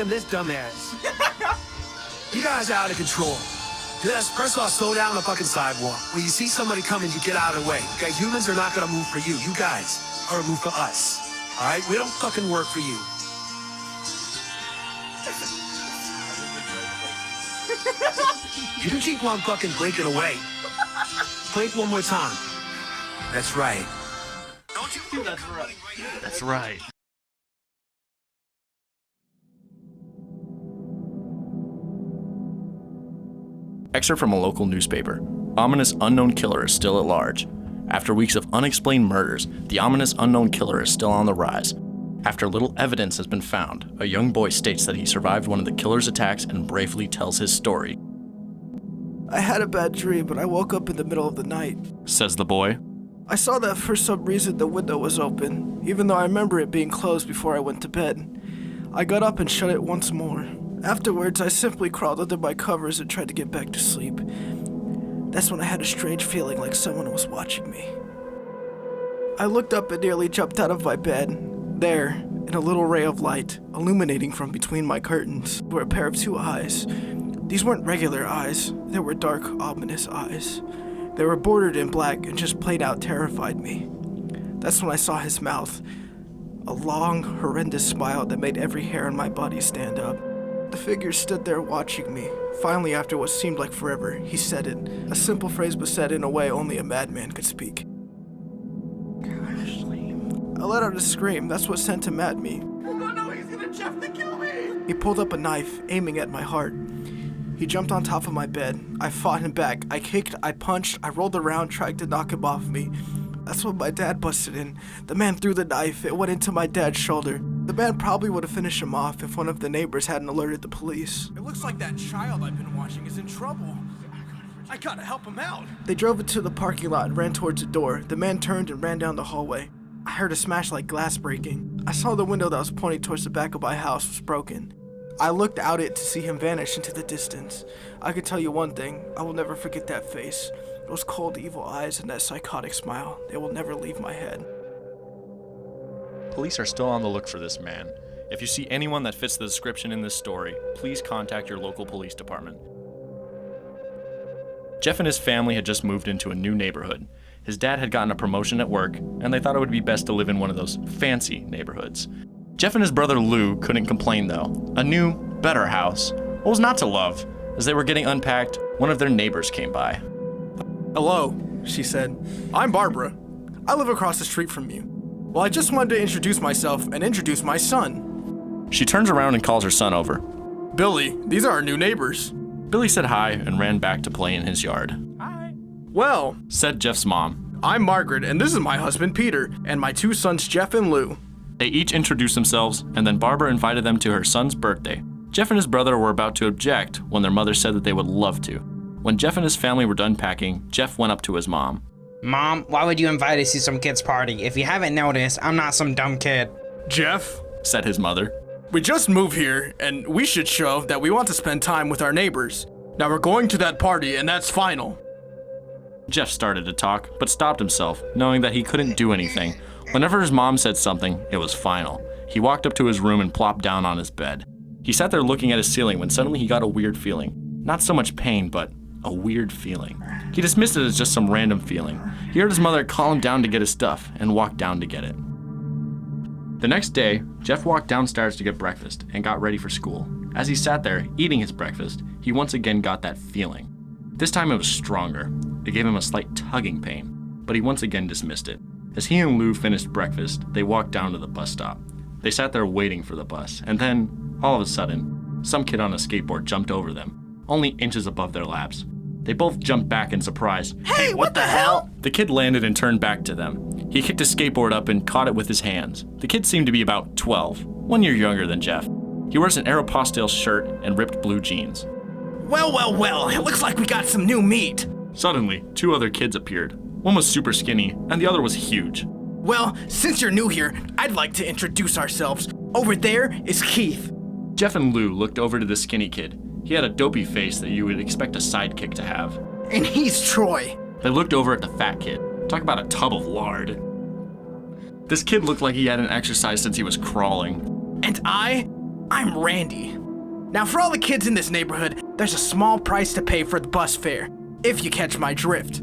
him this dumbass. You guys are out of control. Just first of all, slow down the fucking sidewalk. When you see somebody coming, you get out of the way. Okay, humans are not gonna move for you. You guys are gonna move for us. All right, we don't fucking work for you. You can keep on fucking blinking away. Blink one more time. That's right. Don't you? Dude, that's right. That's right. Excerpt from a local newspaper. Ominous unknown killer is still at large. After weeks of unexplained murders, the ominous unknown killer is still on the rise. After little evidence has been found, a young boy states that he survived one of the killer's attacks and bravely tells his story. I had a bad dream, but I woke up in the middle of the night, says the boy. I saw that for some reason the window was open, even though I remember it being closed before I went to bed. I got up and shut it once more. Afterwards, I simply crawled under my covers and tried to get back to sleep. That's when I had a strange feeling like someone was watching me. I looked up and nearly jumped out of my bed. There, in a little ray of light, illuminating from between my curtains, were a pair of two eyes. These weren't regular eyes, they were dark, ominous eyes. They were bordered in black and just plain out terrified me. That's when I saw his mouth, a long, horrendous smile that made every hair on my body stand up. The figure stood there watching me. Finally, after what seemed like forever, he said it. A simple phrase was said in a way only a madman could speak. I let out a scream. That's what sent him at me. Oh no, he's gonna Jeff to kill me! He pulled up a knife, aiming at my heart. He jumped on top of my bed. I fought him back. I kicked, I punched, I rolled around, trying to knock him off me. That's when my dad busted in. The man threw the knife. It went into my dad's shoulder. The man probably would have finished him off if one of the neighbors hadn't alerted the police. It looks like that child I've been watching is in trouble. I gotta help him out. They drove into the parking lot and ran towards the door. The man turned and ran down the hallway. I heard a smash like glass breaking. I saw the window that was pointing towards the back of my house was broken. I looked out it to see him vanish into the distance. I can tell you one thing, I will never forget that face. Those cold, evil eyes and that psychotic smile, they will never leave my head. Police are still on the look for this man. If you see anyone that fits the description in this story, please contact your local police department. Jeff and his family had just moved into a new neighborhood. His dad had gotten a promotion at work, and they thought it would be best to live in one of those fancy neighborhoods. Jeff and his brother Lou couldn't complain though. A new, better house. What was not to love? As they were getting unpacked, one of their neighbors came by. Hello, she said. I'm Barbara. I live across the street from you. Well, I just wanted to introduce myself and introduce my son. She turns around and calls her son over. Billy, these are our new neighbors. Billy said hi and ran back to play in his yard. Hi. Well, said Jeff's mom. I'm Margaret, and this is my husband Peter, and my two sons Jeff and Lou. They each introduced themselves, and then Barbara invited them to her son's birthday. Jeff and his brother were about to object when their mother said that they would love to. When Jeff and his family were done packing, Jeff went up to his mom. Mom, why would you invite us to some kid's party? If you haven't noticed, I'm not some dumb kid. Jeff, said his mother. We just moved here, and we should show that we want to spend time with our neighbors. Now we're going to that party, and that's final. Jeff started to talk, but stopped himself, knowing that he couldn't do anything. Whenever his mom said something, it was final. He walked up to his room and plopped down on his bed. He sat there looking at his ceiling when suddenly he got a weird feeling. Not so much pain, but a weird feeling. He dismissed it as just some random feeling. He heard his mother call him down to get his stuff and walked down to get it. The next day, Jeff walked downstairs to get breakfast and got ready for school. As he sat there, eating his breakfast, he once again got that feeling. This time it was stronger. It gave him a slight tugging pain, but he once again dismissed it. As he and Lou finished breakfast, they walked down to the bus stop. They sat there waiting for the bus, and then, all of a sudden, some kid on a skateboard jumped over them, only inches above their laps. They both jumped back in surprise. Hey, what the hell? The kid landed and turned back to them. He kicked his skateboard up and caught it with his hands. The kid seemed to be about 12, 1 year younger than Jeff. He wears an Aeropostale shirt and ripped blue jeans. Well, it looks like we got some new meat. Suddenly, two other kids appeared. One was super skinny, and the other was huge. Well, since you're new here, I'd like to introduce ourselves. Over there is Keith. Jeff and Lou looked over to the skinny kid. He had a dopey face that you would expect a sidekick to have. And he's Troy. They looked over at the fat kid. Talk about a tub of lard. This kid looked like he hadn't exercised since he was crawling. And I I'm Randy. Now, for all the kids in this neighborhood, there's a small price to pay for the bus fare, if you catch my drift.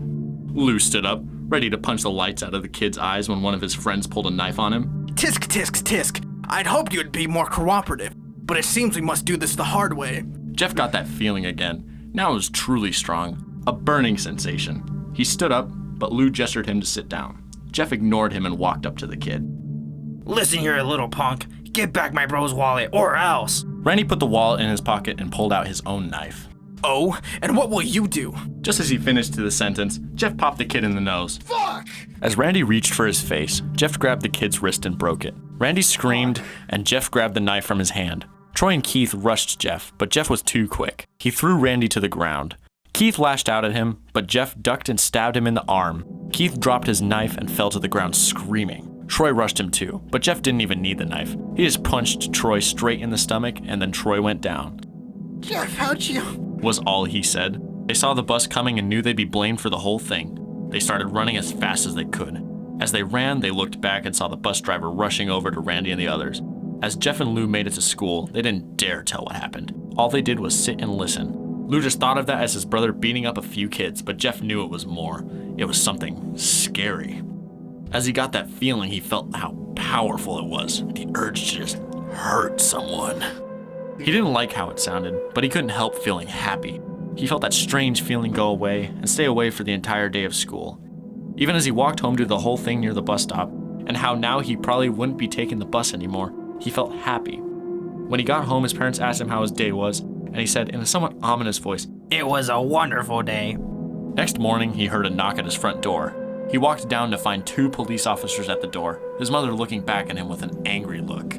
Lou stood up, ready to punch the lights out of the kid's eyes when one of his friends pulled a knife on him. Tisk, tisk, tisk. I'd hoped you'd be more cooperative, but it seems we must do this the hard way. Jeff got that feeling again. Now it was truly strong. A burning sensation. He stood up, but Lou gestured him to sit down. Jeff ignored him and walked up to the kid. Listen here, little punk. Get back my bro's wallet, or else. Randy put the wallet in his pocket and pulled out his own knife. Oh, and what will you do? Just as he finished the sentence, Jeff popped the kid in the nose. Fuck! As Randy reached for his face, Jeff grabbed the kid's wrist and broke it. Randy screamed, and Jeff grabbed the knife from his hand. Troy and Keith rushed Jeff, but Jeff was too quick. He threw Randy to the ground. Keith lashed out at him, but Jeff ducked and stabbed him in the arm. Keith dropped his knife and fell to the ground screaming. Troy rushed him too, but Jeff didn't even need the knife. He just punched Troy straight in the stomach, and then Troy went down. Jeff, how'd you? Was all he said. They saw the bus coming and knew they'd be blamed for the whole thing. They started running as fast as they could. As they ran, they looked back and saw the bus driver rushing over to Randy and the others. As Jeff and Lou made it to school, they didn't dare tell what happened. All they did was sit and listen. Lou just thought of that as his brother beating up a few kids, but Jeff knew it was more. It was something scary. As he got that feeling, he felt how powerful it was. The urge to just hurt someone. He didn't like how it sounded, but he couldn't help feeling happy. He felt that strange feeling go away and stay away for the entire day of school. Even as he walked home to the whole thing near the bus stop, and how now he probably wouldn't be taking the bus anymore, he felt happy. When he got home, his parents asked him how his day was, and he said in a somewhat ominous voice, It was a wonderful day. Next morning, he heard a knock at his front door. He walked down to find 2 police officers at the door, his mother looking back at him with an angry look.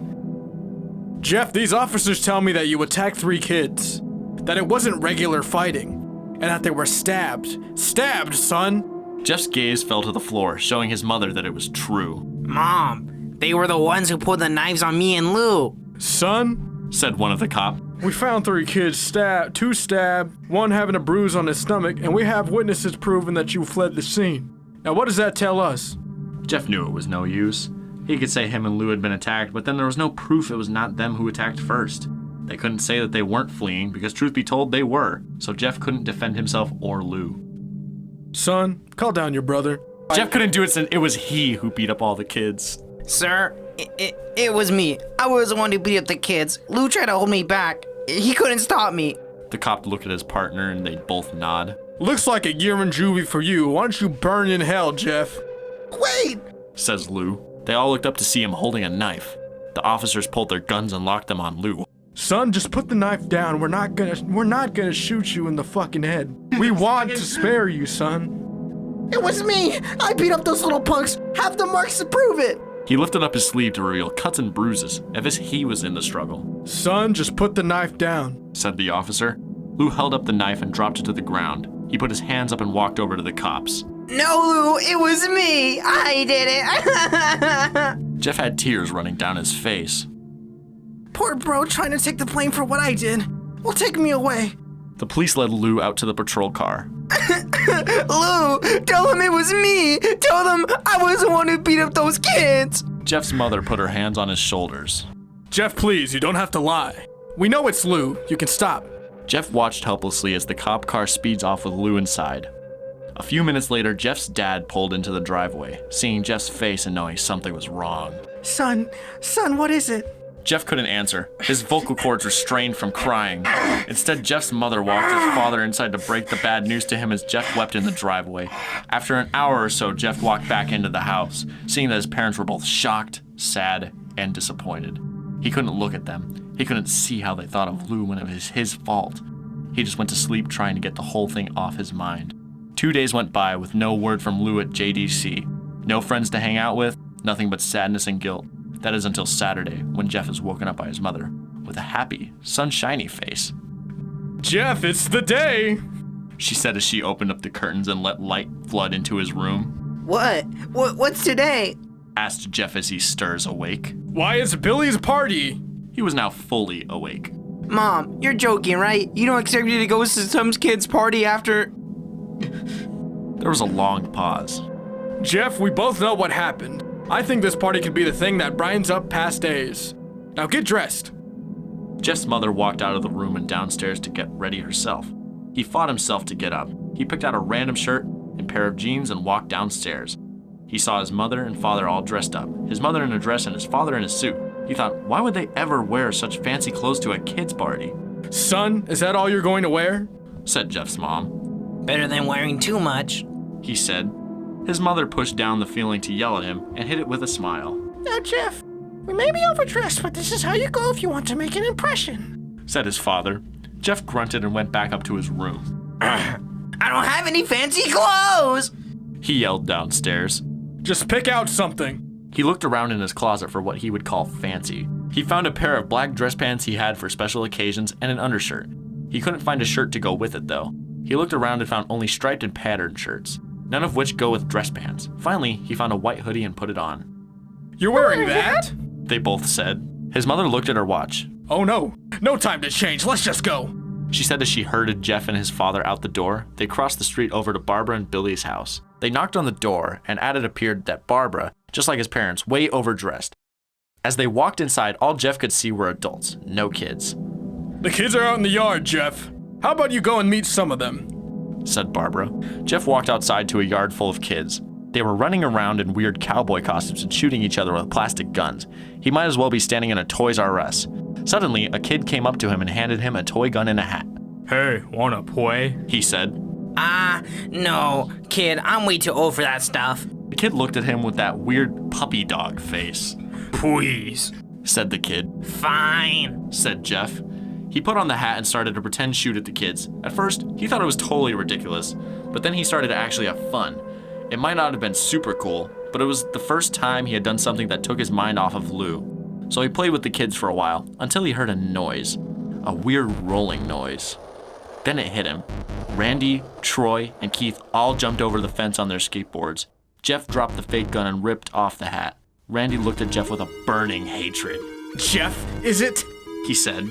Jeff, these officers tell me that you attacked 3 kids. That it wasn't regular fighting. And that they were stabbed. Stabbed, son! Jeff's gaze fell to the floor, showing his mother that it was true. Mom, they were the ones who pulled the knives on me and Lou. Son, Said one of the cops. we found 3 kids stabbed, 2 stabbed, 1 having a bruise on his stomach, and we have witnesses proving that you fled the scene. Now what does that tell us? Jeff knew it was no use. He could say him and Lou had been attacked, but then there was no proof it was not them who attacked first. They couldn't say that they weren't fleeing, because truth be told, they were, so Jeff couldn't defend himself or Lou. Son, call down your brother. Jeff couldn't do it since it was he who beat up all the kids. Sir, it was me. I was the one who beat up the kids. Lou tried to hold me back. He couldn't stop me. The cop looked at his partner and they both nod. Looks like a year in juvie for you. Why don't you burn in hell, Jeff? Wait! Says Lou. They all looked up to see him holding a knife. The officers pulled their guns and locked them on Lou. Son, just put the knife down. We're not gonna shoot you in the fucking head. We want to spare you, son. It was me! I beat up those little punks! Have the marks to prove it! He lifted up his sleeve to reveal cuts and bruises, as if he was in the struggle. Son, just put the knife down, Said the officer. Lou held up the knife and dropped it to the ground. He put his hands up and walked over to the cops. No, Lou, it was me. I did it. Jeff had tears running down his face. Poor bro trying to take the blame for what I did. Well, take me away. The police led Lou out to the patrol car. Lou, tell them it was me. Tell them I was the one who beat up those kids. Jeff's mother put her hands on his shoulders. Jeff, please, you don't have to lie. We know it's Lou. You can stop. Jeff watched helplessly as the cop car speeds off with Lou inside. A few minutes later, Jeff's dad pulled into the driveway, seeing Jeff's face and knowing something was wrong. Son, what is it? Jeff couldn't answer. His vocal cords were strained from crying. Instead, Jeff's mother walked his father inside to break the bad news to him as Jeff wept in the driveway. After an hour or so, Jeff walked back into the house, seeing that his parents were both shocked, sad, and disappointed. He couldn't look at them. He couldn't see how they thought of Lou when it was his fault. He just went to sleep trying to get the whole thing off his mind. 2 days went by with no word from Lou at JDC. No friends to hang out with, nothing but sadness and guilt. That is until Saturday, when Jeff is woken up by his mother with a happy, sunshiny face. Jeff, it's the day! She said as she opened up the curtains and let light flood into his room. What's today? Asked Jeff as he stirs awake. Why, it's Billy's party! He was now fully awake. Mom, you're joking, right? You don't expect me to go to some kid's party after... There was a long pause. Jeff, we both know what happened. I think this party could be the thing that brightens up past days. Now get dressed. Jeff's mother walked out of the room and downstairs to get ready herself. He fought himself to get up. He picked out a random shirt and pair of jeans and walked downstairs. He saw his mother and father all dressed up, his mother in a dress and his father in a suit. He thought, why would they ever wear such fancy clothes to a kid's party? Son, is that all you're going to wear? Said Jeff's mom. Better than wearing too much. He said. His mother pushed down the feeling to yell at him and hit it with a smile. Now, Jeff, we may be overdressed, but this is how you go if you want to make an impression, said his father. Jeff grunted and went back up to his room. I don't have any fancy clothes! He yelled downstairs. Just pick out something. He looked around in his closet for what he would call fancy. He found a pair of black dress pants he had for special occasions and an undershirt. He couldn't find a shirt to go with it though. He looked around and found only striped and patterned shirts, none of which go with dress pants. Finally, he found a white hoodie and put it on. You're wearing that? They both said. His mother looked at her watch. Oh no, no time to change, let's just go. She said as she herded Jeff and his father out the door. They crossed the street over to Barbara and Billy's house. They knocked on the door, and at it appeared that Barbara, just like his parents, way overdressed. As they walked inside, all Jeff could see were adults, no kids. The kids are out in the yard, Jeff. How about you go and meet some of them? Said Barbara. Jeff walked outside to a yard full of kids. They were running around in weird cowboy costumes and shooting each other with plastic guns. He might as well be standing in a Toys R Us. Suddenly, a kid came up to him and handed him a toy gun and a hat. Hey, wanna play? He said. No, kid, I'm way too old for that stuff. The kid looked at him with that weird puppy dog face. Please, said the kid. Fine, said Jeff. He put on the hat and started to pretend shoot at the kids. At first, he thought it was totally ridiculous, but then he started to actually have fun. It might not have been super cool, but it was the first time he had done something that took his mind off of Lou. So he played with the kids for a while, until he heard a noise. A weird rolling noise. Then it hit him. Randy, Troy, and Keith all jumped over the fence on their skateboards. Jeff dropped the fake gun and ripped off the hat. Randy looked at Jeff with a burning hatred. Jeff, is it? He said.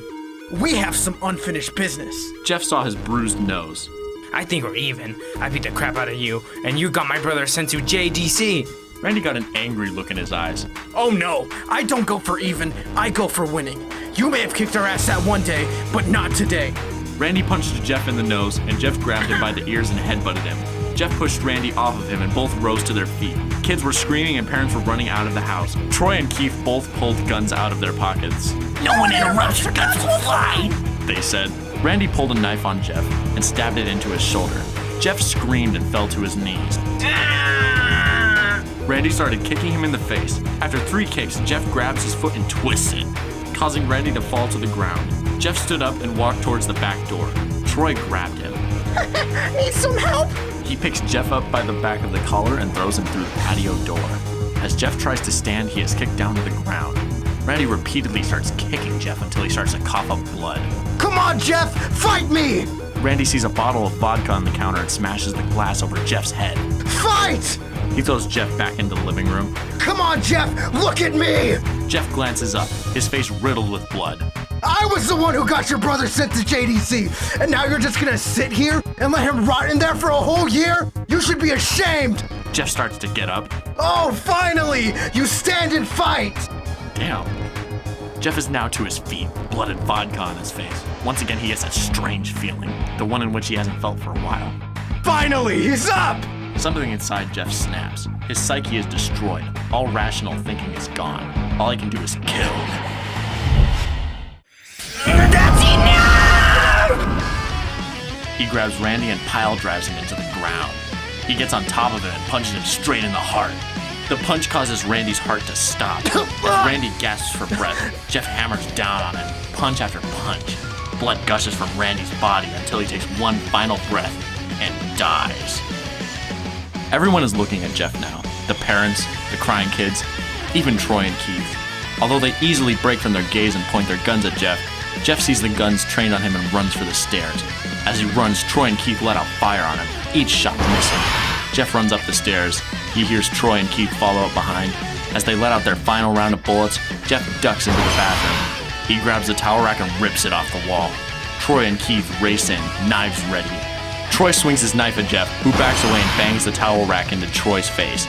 We have some unfinished business. Jeff saw his bruised nose. I think we're even. I beat the crap out of you, and you got my brother sent to JDC. Randy got an angry look in his eyes. Oh no, I don't go for even, I go for winning. You may have kicked our ass that one day, but not today. Randy punched Jeff in the nose, and Jeff grabbed him by the ears and headbutted him. Jeff pushed Randy off of him and both rose to their feet. Kids were screaming and parents were running out of the house. Troy and Keith both pulled guns out of their pockets. no one interrupts your guns will fly. They said. Randy pulled a knife on Jeff and stabbed it into his shoulder. Jeff screamed and fell to his knees. Randy started kicking him in the face. After 3 kicks, Jeff grabs his foot and twists it, causing Randy to fall to the ground. Jeff stood up and walked towards the back door. Troy grabbed him. Need some help? He picks Jeff up by the back of the collar and throws him through the patio door. As Jeff tries to stand, he is kicked down to the ground. Randy repeatedly starts kicking Jeff until he starts to cough up blood. Come on, Jeff, fight me! Randy sees a bottle of vodka on the counter and smashes the glass over Jeff's head. Fight! He throws Jeff back into the living room. Come on, Jeff, look at me! Jeff glances up, his face riddled with blood. I was the one who got your brother sent to JDC, and now you're just gonna sit here and let him rot in there for a whole year? You should be ashamed! Jeff starts to get up. Oh, finally! You stand and fight! Damn. Jeff is now to his feet, blood and vodka on his face. Once again, he has that strange feeling, the one in which he hasn't felt for a while. Finally, he's up! Something inside Jeff snaps. His psyche is destroyed. All rational thinking is gone. All he can do is kill. That's enough! He grabs Randy and pile drives him into the ground. He gets on top of him and punches him straight in the heart. The punch causes Randy's heart to stop. As Randy gasps for breath, Jeff hammers down on him, punch after punch. Blood gushes from Randy's body until he takes one final breath and dies. Everyone is looking at Jeff now. The parents, the crying kids, even Troy and Keith. Although they easily break from their gaze and point their guns at Jeff, Jeff sees the guns trained on him and runs for the stairs. As he runs, Troy and Keith let out fire on him, each shot missing. Jeff runs up the stairs. He hears Troy and Keith follow up behind. As they let out their final round of bullets, Jeff ducks into the bathroom. He grabs the towel rack and rips it off the wall. Troy and Keith race in, knives ready. Troy swings his knife at Jeff, who backs away and bangs the towel rack into Troy's face.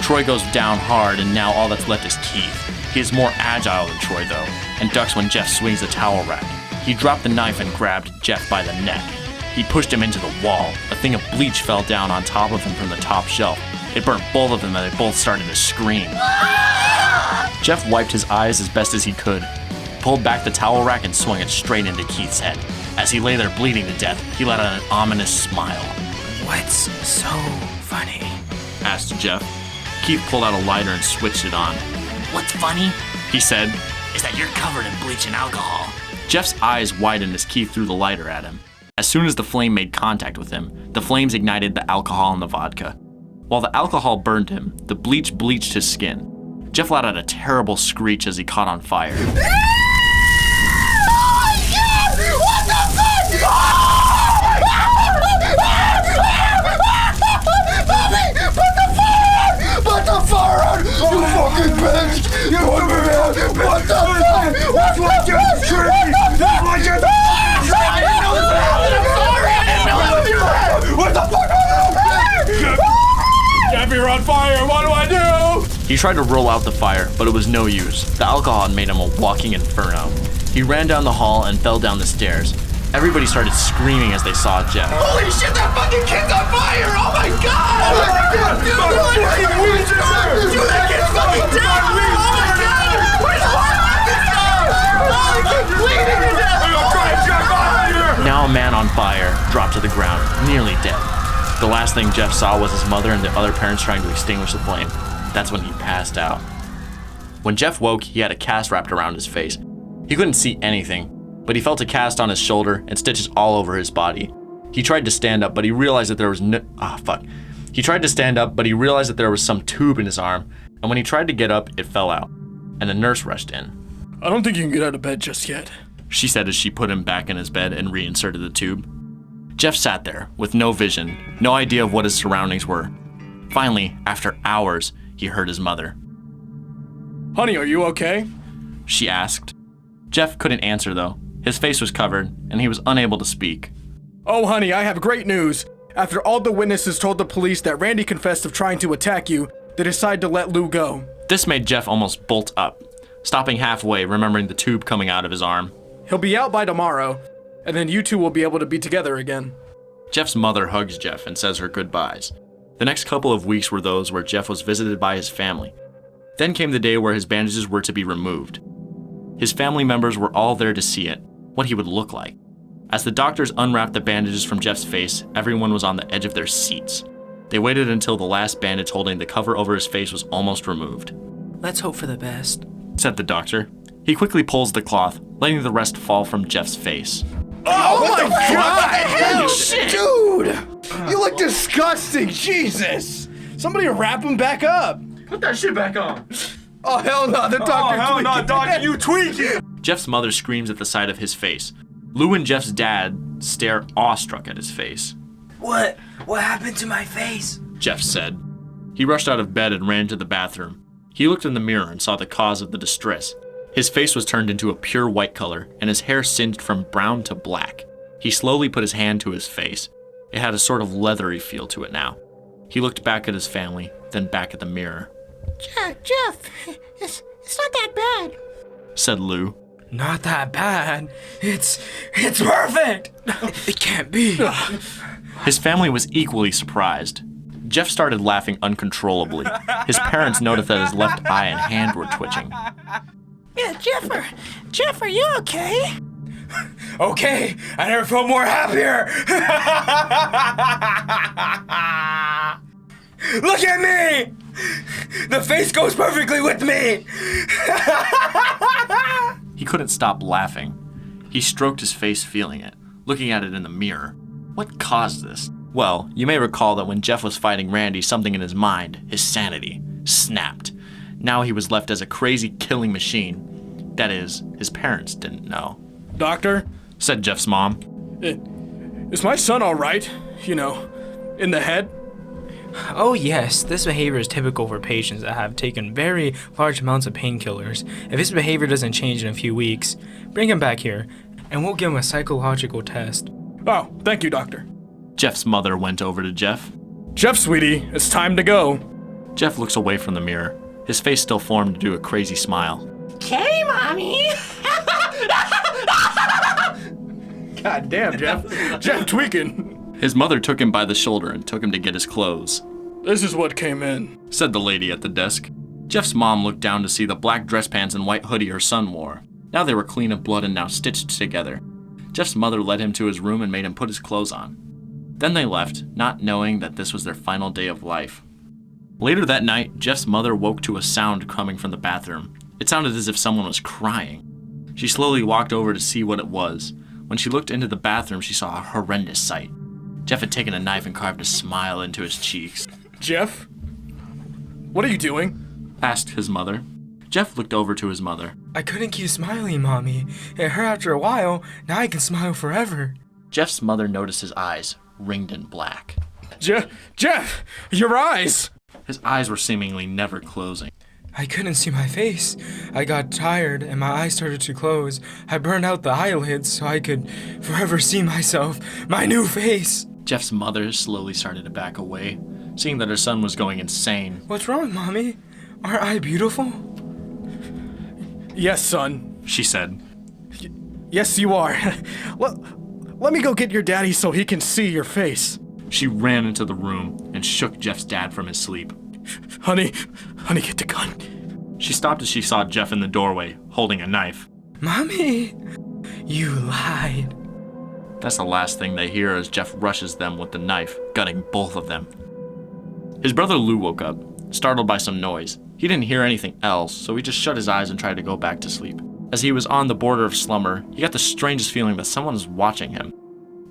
Troy goes down hard, and now all that's left is Keith. He is more agile than Troy, though, and ducks when Jeff swings the towel rack. He dropped the knife and grabbed Jeff by the neck. He pushed him into the wall. A thing of bleach fell down on top of him from the top shelf. It burnt both of them, and they both started to scream. Jeff wiped his eyes as best as he could, pulled back the towel rack and swung it straight into Keith's head. As he lay there bleeding to death, he let out an ominous smile. What's so funny? Asked Jeff. Keith pulled out a lighter and switched it on. What's funny He said. is that you're covered in bleach and alcohol. Jeff's eyes widened as Keith threw the lighter at him. As soon as the flame made contact with him, the flames ignited the alcohol in the vodka. While the alcohol burned him, the bleach bleached his skin. Jeff let out a terrible screech as he caught on fire. Jeff, you're on fire! What do I do? He tried to roll out the fire, but it was no use. The alcohol had made him a walking inferno. He ran down the hall and fell down the stairs. Everybody started screaming as they saw Jeff. Holy shit, that fucking kid's on fire! Oh my god! Oh my god! Dude, that kid's fucking down! Oh my god! Where's the water? Oh, the kid's bleeding to death! I'm trying to jump off here! Now a man on fire dropped to the ground, nearly dead. The last thing Jeff saw was his mother and the other parents trying to extinguish the flame. That's when he passed out. When Jeff woke, he had a cast wrapped around his face. He couldn't see anything, but he felt a cast on his shoulder and stitches all over his body. He tried to stand up, but he realized that there was He tried to stand up, but he realized that there was some tube in his arm, and when he tried to get up, it fell out, and the nurse rushed in. I don't think you can get out of bed just yet. She said as she put him back in his bed and reinserted the tube. Jeff sat there with no vision, no idea of what his surroundings were. Finally, after hours, he heard his mother. Honey, are you okay? She asked. Jeff couldn't answer though. His face was covered, and he was unable to speak. Oh, honey, I have great news. After all the witnesses told the police that Randy confessed of trying to attack you, they decided to let Lou go. This made Jeff almost bolt up, stopping halfway, remembering the tube coming out of his arm. He'll be out by tomorrow, and then you two will be able to be together again. Jeff's mother hugs Jeff and says her goodbyes. The next couple of weeks were those where Jeff was visited by his family. Then came the day where his bandages were to be removed. His family members were all there to see it, what he would look like. As the doctors unwrapped the bandages from Jeff's face, everyone was on the edge of their seats. They waited until the last bandage holding the cover over his face was almost removed. Let's hope for the best. Said the doctor. He quickly pulls the cloth, letting the rest fall from Jeff's face. Oh my god! Dude! You look disgusting, Jesus! Somebody wrap him back up! Put that shit back on. Oh hell no, the doctor tweaked. doctor, you tweaking! Jeff's mother screams at the sight of his face. Lou and Jeff's dad stare awestruck at his face. What happened to my face? Jeff said. He rushed out of bed and ran to the bathroom. He looked in the mirror and saw the cause of the distress. His face was turned into a pure white color, and his hair singed from brown to black. He slowly put his hand to his face. It had a sort of leathery feel to it now. He looked back at his family, then back at the mirror. Jeff, it's not that bad. Said Lou. Not that bad. It's perfect. It can't be. His family was equally surprised. Jeff started laughing uncontrollably. His parents noticed that his left eye and hand were twitching. Yeah, Jeff, are you okay? Okay, I never felt more happier. Look at me. The face goes perfectly with me. He couldn't stop laughing. He stroked his face, feeling it, looking at it in the mirror. What caused this? Well, you may recall that when Jeff was fighting Randy, something in his mind, his sanity, snapped. Now he was left as a crazy killing machine. That is, his parents didn't know. Doctor? Said Jeff's mom. Is my son all right? You know, in the head? Oh yes, this behavior is typical for patients that have taken very large amounts of painkillers. If his behavior doesn't change in a few weeks, bring him back here, and we'll give him a psychological test. Oh, thank you, doctor. Jeff's mother went over to Jeff. Jeff, sweetie, it's time to go. Jeff looks away from the mirror, his face still formed to do a crazy smile. Okay, Mommy. God damn, Jeff. Jeff tweaking. His mother took him by the shoulder and took him to get his clothes. This is what came in, said the lady at the desk. Jeff's mom looked down to see the black dress pants and white hoodie her son wore. Now they were clean of blood and now stitched together. Jeff's mother led him to his room and made him put his clothes on. Then they left, not knowing that this was their final day of life. Later that night, Jeff's mother woke to a sound coming from the bathroom. It sounded as if someone was crying. She slowly walked over to see what it was. When she looked into the bathroom, she saw a horrendous sight. Jeff had taken a knife and carved a smile into his cheeks. Jeff? What are you doing? Asked his mother. Jeff looked over to his mother. I couldn't keep smiling, Mommy. It hurt after a while. Now I can smile forever. Jeff's mother noticed his eyes, ringed in black. Jeff! Your eyes! His eyes were seemingly never closing. I couldn't see my face. I got tired and my eyes started to close. I burned out the eyelids so I could forever see myself, my new face. Jeff's mother slowly started to back away, seeing that her son was going insane. What's wrong, Mommy? Aren't I beautiful? Yes, son, she said. Yes, you are. Let me go get your daddy so he can see your face. She ran into the room and shook Jeff's dad from his sleep. Honey, get the gun. She stopped as she saw Jeff in the doorway, holding a knife. Mommy, you lied. That's the last thing they hear as Jeff rushes them with the knife, gutting both of them. His brother Lou woke up, startled by some noise. He didn't hear anything else, so he just shut his eyes and tried to go back to sleep. As he was on the border of slumber, he got the strangest feeling that someone was watching him.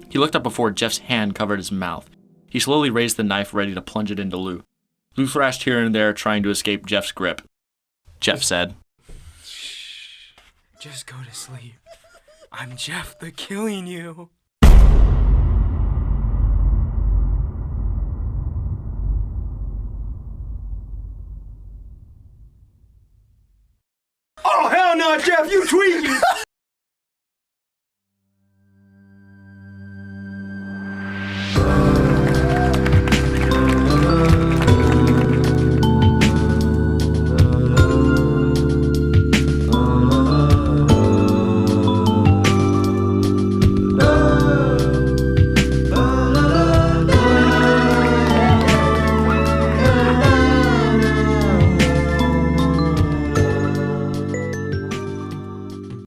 He looked up before Jeff's hand covered his mouth. He slowly raised the knife, ready to plunge it into Lou. Lou thrashed here and there, trying to escape Jeff's grip. Jeff said, Just go to sleep. I'm Jeff the Killing You. Oh, hell no, Jeff, you tweaking!